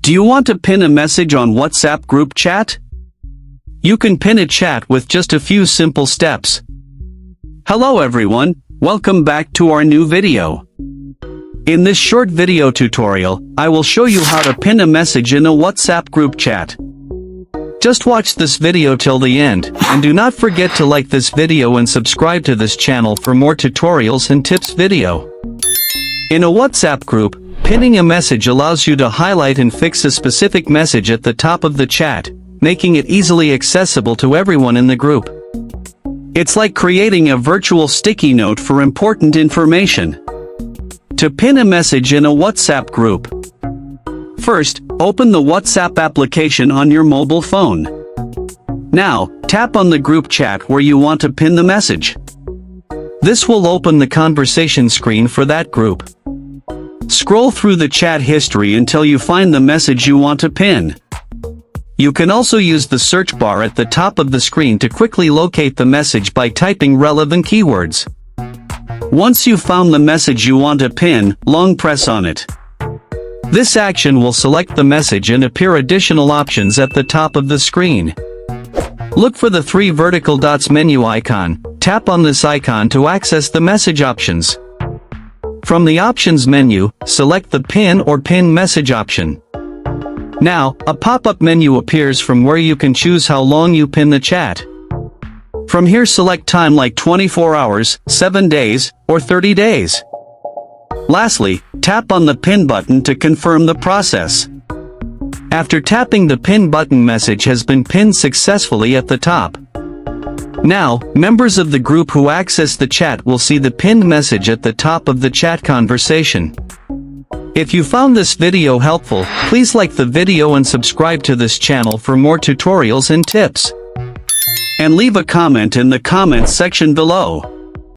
Do you want to pin a message on WhatsApp group chat? You can pin a chat with just a few simple steps. Hello everyone, welcome back to our new video. In this short video tutorial, I will show you how to pin a message in a WhatsApp group chat. Just watch this video till the end, and do not forget to like this video and subscribe to this channel for more tutorials and tips video. In a WhatsApp group, pinning a message allows you to highlight and fix a specific message at the top of the chat, making it easily accessible to everyone in the group. It's like creating a virtual sticky note for important information. To pin a message in a WhatsApp group. First, open the WhatsApp application on your mobile phone. Now, tap on the group chat where you want to pin the message. This will open the conversation screen for that group. Scroll through the chat history until you find the message you want to pin. You can also use the search bar at the top of the screen to quickly locate the message by typing relevant keywords. Once you've found the message you want to pin, long press on it. This action will select the message and appear additional options at the top of the screen. Look for the 3 vertical dots menu icon, tap on this icon to access the message options. From the options menu, select the pin or pin message option. Now, a pop-up menu appears from where you can choose how long you pin the chat. From here select time like 24 hours, 7 days, or 30 days. Lastly, tap on the pin button to confirm the process. After tapping the pin button, message has been pinned successfully at the top. Now, members of the group who access the chat will see the pinned message at the top of the chat conversation. If you found this video helpful, please like the video and subscribe to this channel for more tutorials and tips. And leave a comment in the comments section below.